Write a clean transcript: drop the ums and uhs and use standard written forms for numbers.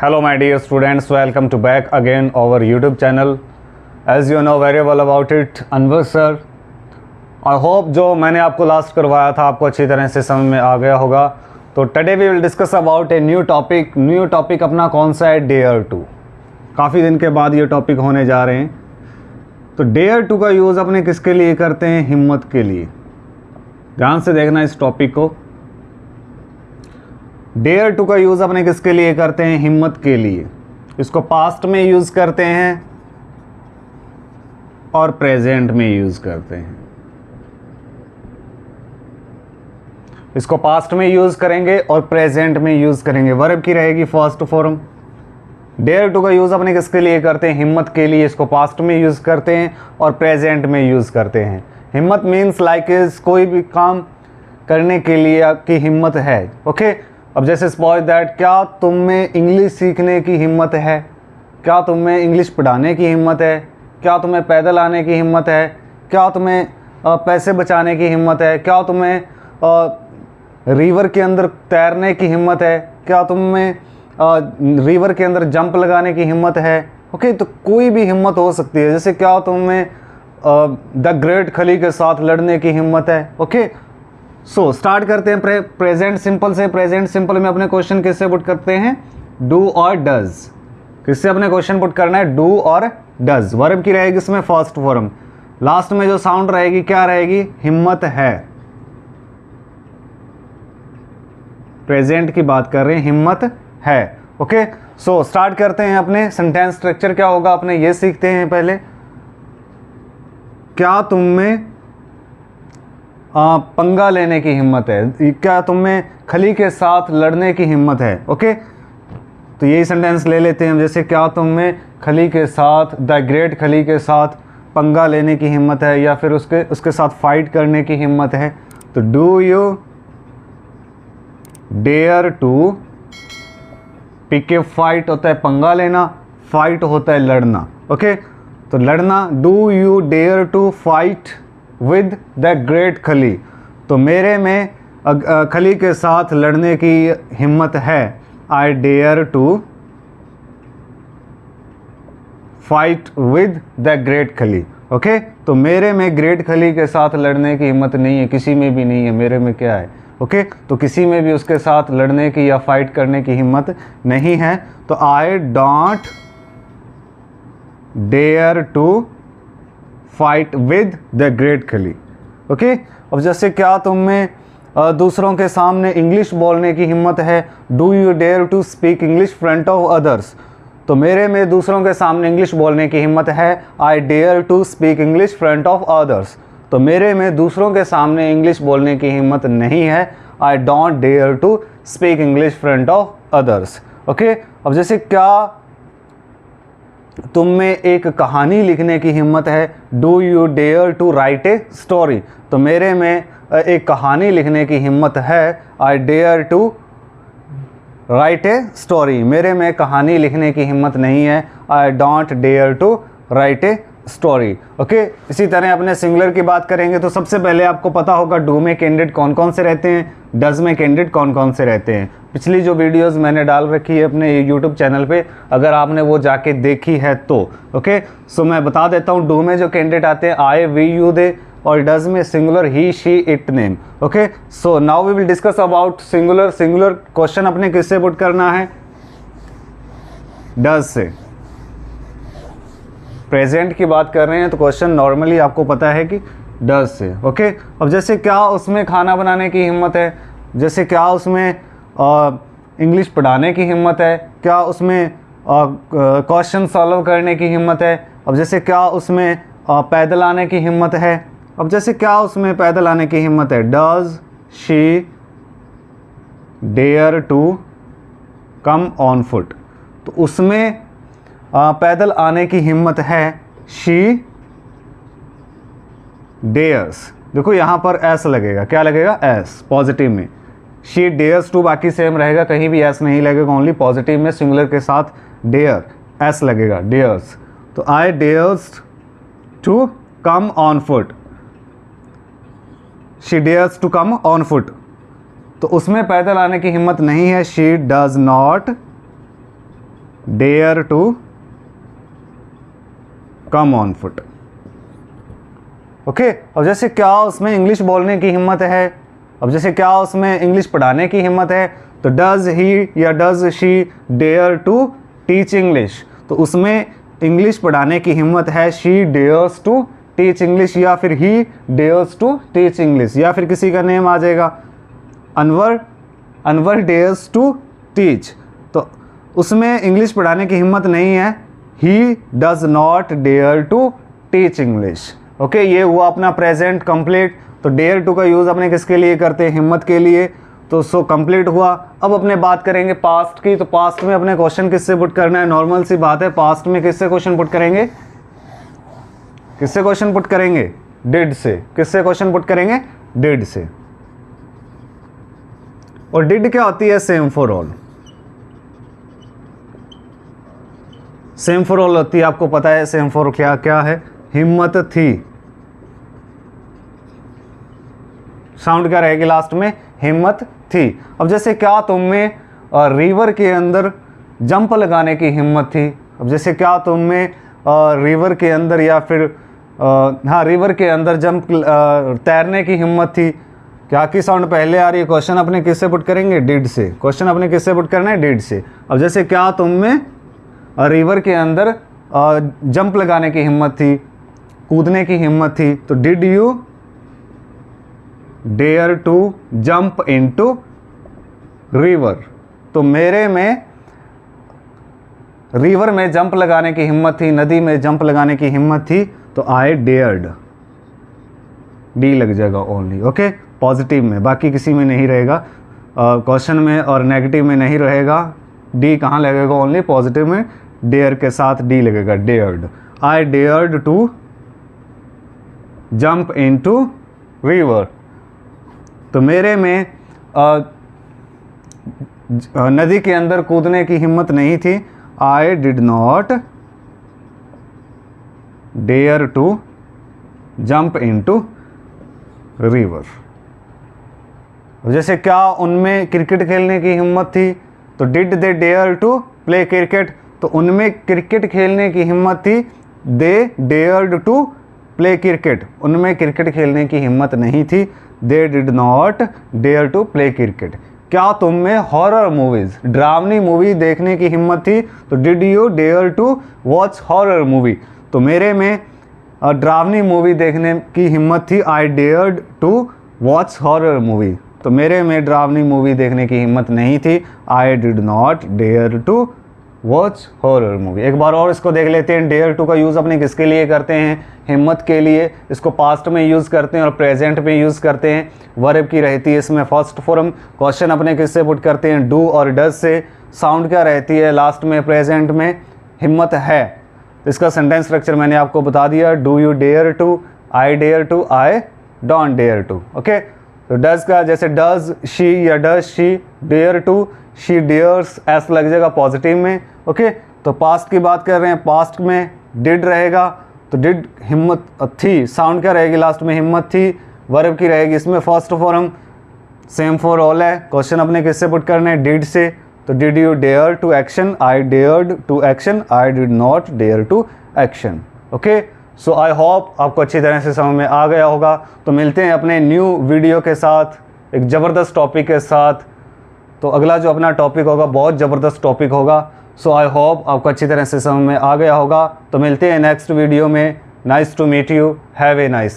Hello my dear students, welcome to back again our YouTube channel. As you know very well about it, Anwar sir. I hope जो मैंने आपको last करवाया था आपको अच्छी तरह से समझ में आ गया होगा. तो today we will discuss about a new topic अपना कौन सा है, डेयर टू. काफ़ी दिन के बाद ये टॉपिक होने जा रहे हैं. तो डेयर टू का यूज़ अपने किसके लिए करते हैं? हिम्मत के लिए. ध्यान से देखना इस टॉपिक को. डेयर टू का यूज़ अपने किसके लिए करते हैं? हिम्मत के लिए. इसको पास्ट में यूज़ करते हैं और प्रेजेंट में यूज़ करते हैं. इसको पास्ट में यूज़ करेंगे और प्रेजेंट में यूज़ करेंगे. वर्ब की रहेगी फर्स्ट फॉर्म. डेयर टू का यूज़ अपने किसके लिए करते हैं? हिम्मत के लिए. इसको पास्ट में यूज़ करते हैं और प्रेजेंट में यूज़ करते हैं. हिम्मत मीन्स लाइक इज कोई भी काम करने के लिए आपकी हिम्मत है. ओके. अब जैसे सपोज दैट, क्या तुम में इंग्लिश सीखने की हिम्मत है? क्या तुम में इंग्लिश पढ़ाने की हिम्मत है? क्या तुम्हें पैदल आने की हिम्मत है? क्या तुम्हें पैसे बचाने की हिम्मत है? क्या तुम्हें रिवर के अंदर तैरने की हिम्मत है? क्या तुम में रिवर के अंदर जंप लगाने की हिम्मत है? ओके. तो कोई भी हिम्मत हो सकती है. जैसे क्या तुम में द ग्रेट खली के साथ लड़ने की हिम्मत है? ओके. सो स्टार्ट करते हैं प्रेजेंट सिंपल से. प्रेजेंट सिंपल में अपने क्वेश्चन किससे पुट करते हैं? डू और डज. किससे अपने क्वेश्चन पुट करना है? डू और डज. वर्ब की रहेगी इसमें फर्स्ट फॉर्म. लास्ट में जो साउंड रहेगी क्या रहेगी? हिम्मत है. प्रेजेंट की बात कर रहे हैं, हिम्मत है. ओके. सो स्टार्ट करते हैं. अपने सेंटेंस स्ट्रक्चर क्या होगा अपने ये सीखते हैं पहले. क्या तुम में पंगा लेने की हिम्मत है? क्या तुम में खली के साथ लड़ने की हिम्मत है? ओके. तो यही सेंटेंस ले लेते हैं हम. जैसे क्या तुम में खली के साथ, द ग्रेट खली के साथ पंगा लेने की हिम्मत है या फिर उसके साथ फाइट करने की हिम्मत है. तो do you dare to pick a fight होता है पंगा लेना, फाइट होता है लड़ना. ओके. तो लड़ना, do you dare to fight with the great Khali. तो मेरे में खली के साथ लड़ने की हिम्मत है. I dare to fight with the great Khali. Okay. तो मेरे में ग्रेट खली के साथ लड़ने की हिम्मत नहीं है. किसी में भी नहीं है. मेरे में क्या है? ओके. तो किसी में भी उसके साथ लड़ने की या फाइट करने की हिम्मत नहीं है. तो I don't dare to fight with the great Khali. Okay. अब जैसे क्या तुम में दूसरों के सामने इंग्लिश बोलने की हिम्मत है? Do you dare to speak English front of others. तो मेरे में दूसरों के सामने इंग्लिश बोलने की हिम्मत है. I dare to speak English front of others. तो मेरे में दूसरों के सामने इंग्लिश बोलने की हिम्मत नहीं है. I don't dare to speak English front of others. Okay. अब जैसे क्या तुम में एक कहानी लिखने की हिम्मत है? Do you dare to write a story. तो मेरे में एक कहानी लिखने की हिम्मत है. I dare to write a story. मेरे में कहानी लिखने की हिम्मत नहीं है. I don't dare to write a story. Okay. इसी तरह अपने सिंगुलर की बात करेंगे तो सबसे पहले आपको पता होगा डू में कैंडिडेट कौन कौन से रहते हैं, डज में कैंडिडेट कौन कौन से रहते हैं. पिछली जो वीडियोस मैंने डाल रखी है अपने यूट्यूब चैनल पे, अगर आपने वो जाके देखी है तो. ओके. सो मैं बता देता हूँ. डू में जो कैंडिडेट आते हैं आई, वी, यू, दे, और डज में singular he, she, it, name. Okay. So now we will discuss about singular. Singular question अपने किससे पुट करना है? डज से. प्रेजेंट की बात कर रहे हैं तो क्वेश्चन नॉर्मली आपको पता है कि डज से. ओके. अब जैसे क्या उसमें खाना बनाने की हिम्मत है? जैसे क्या उसमें इंग्लिश पढ़ाने की हिम्मत है? क्या उसमें क्वेश्चन सॉल्व करने की हिम्मत है? अब जैसे क्या उसमें पैदल आने की हिम्मत है? अब जैसे क्या उसमें पैदल आने की हिम्मत है? Does she dare to come on foot. तो उसमें पैदल आने की हिम्मत है. She dares. देखो यहाँ पर एस लगेगा. क्या लगेगा? एस पॉजिटिव में. शी डेयर्स टू बाकी सेम रहेगा, कहीं भी एस नहीं लगेगा. ओनली पॉजिटिव में सिंगुलर के साथ डेयर एस लगेगा. डेयर्स. तो I dares to come on foot. She dares to come on foot. तो उसमें पैदल आने की हिम्मत नहीं है. She does not dare to come on foot. Okay, अब जैसे क्या उसमें इंग्लिश बोलने की हिम्मत है, अब जैसे क्या उसमें इंग्लिश पढ़ाने की हिम्मत है, तो डज ही या does she dare to teach English, तो उसमें इंग्लिश पढ़ाने की हिम्मत है, she dares to teach English, या फिर he dares to teach English, या फिर किसी का नेम आ जाएगा Anwar, Anwar dares to teach, तो उसमें इंग्लिश पढ़ाने की हिम्मत नहीं है, he does not dare to teach English. Okay, ये हुआ अपना प्रेजेंट कंप्लीट। तो डेयर टू का यूज़ अपने किसके लिए करते हैं, हिम्मत के लिए, तो सो कंप्लीट हुआ। अब अपने बात करेंगे पास्ट की, तो पास्ट में अपने क्वेश्चन किससे पुट करना है, नॉर्मल सी बात है, पास्ट में किससे क्वेश्चन पुट करेंगे, किससे क्वेश्चन पुट करेंगे, डिड से। किससे क्वेश्चन पुट करेंगे, डिड से। और डिड क्या होती है, same for all, same for all होती है, आपको पता है सेम फॉर क्या क्या है, हिम्मत थी, साउंड क्या रहेगी लास्ट में, हिम्मत थी। अब जैसे क्या तुम में रिवर के अंदर जंप लगाने की हिम्मत थी, अब जैसे क्या तुम में रिवर के अंदर या फिर हाँ रिवर के अंदर जंप तैरने की हिम्मत थी, क्या की साउंड पहले आ रही है, क्वेश्चन अपने किससे पुट करेंगे, डिड से। क्वेश्चन अपने किससे पुट करना है, डिड से। अब जैसे क्या तुम में रिवर के अंदर जंप लगाने की हिम्मत थी, कूदने की हिम्मत थी, तो did you dare to jump into river, तो मेरे में रिवर में जंप लगाने की हिम्मत थी, नदी में जंप लगाने की हिम्मत थी, तो आई डेयर्ड, डी लग जाएगा ओनली। ओके, पॉजिटिव में, बाकी किसी में नहीं रहेगा, क्वेश्चन में और नेगेटिव में नहीं रहेगा, डी कहाँ लगेगा, ओनली पॉजिटिव में, डेयर के साथ डी लगेगा, dared. I dared to jump into river, तो मेरे में नदी के अंदर कूदने की हिम्मत नहीं थी, I did not dare to jump into river. जैसे क्या उनमें क्रिकेट खेलने की हिम्मत थी, तो did they dare to play cricket, तो उनमें क्रिकेट खेलने की हिम्मत थी, they dared to play cricket, उनमें क्रिकेट खेलने की हिम्मत नहीं थी, they did not dare to play cricket. क्या तुम में हॉरर मूवीज, डरावनी मूवी देखने की हिम्मत थी, तो did you dare to watch horror movie, तो मेरे में डरावनी मूवी देखने की हिम्मत थी, I dared to watch horror movie, तो मेरे में डरावनी मूवी देखने की हिम्मत नहीं थी, I did not dare to watch horror movie. एक बार और इसको देख लेते हैं, डेयर टू का यूज़ अपने किसके लिए करते हैं, हिम्मत के लिए, इसको पास्ट में यूज़ करते हैं और प्रेजेंट में यूज़ करते हैं, वर्ब की रहती है इसमें फर्स्ट फॉर्म। क्वेश्चन अपने किससे पुट करते हैं, डू और डज से। साउंड क्या रहती है लास्ट में, प्रेजेंट में, हिम्मत है। इसका सेंटेंस स्ट्रक्चर मैंने आपको बता दिया, do you dare to, I dare to, I don't dare to. Okay, तो डज का जैसे डज शी या does she, dare to she dares, S लग जाएगा पॉजिटिव में। ओके, तो पास्ट की बात कर रहे हैं, पास्ट में डिड रहेगा, तो डिड हिम्मत थी, साउंड क्या रहेगी लास्ट में, हिम्मत थी। वर्ब की रहेगी इसमें first form, same for all है। क्वेश्चन अपने किससे पुट करने हैं, डिड से, तो did you dare to action, I dared to action, I did not dare to action. Okay, so I hope आपको अच्छी तरह से समझ में आ गया होगा। तो मिलते हैं अपने न्यू वीडियो के साथ, एक ज़बरदस्त टॉपिक के साथ। तो अगला जो अपना टॉपिक होगा बहुत ज़बरदस्त टॉपिक होगा। सो आई होप आपको अच्छी तरह से समझ में आ गया होगा। तो मिलते हैं नेक्स्ट वीडियो में। Nice to meet you, have a nice day.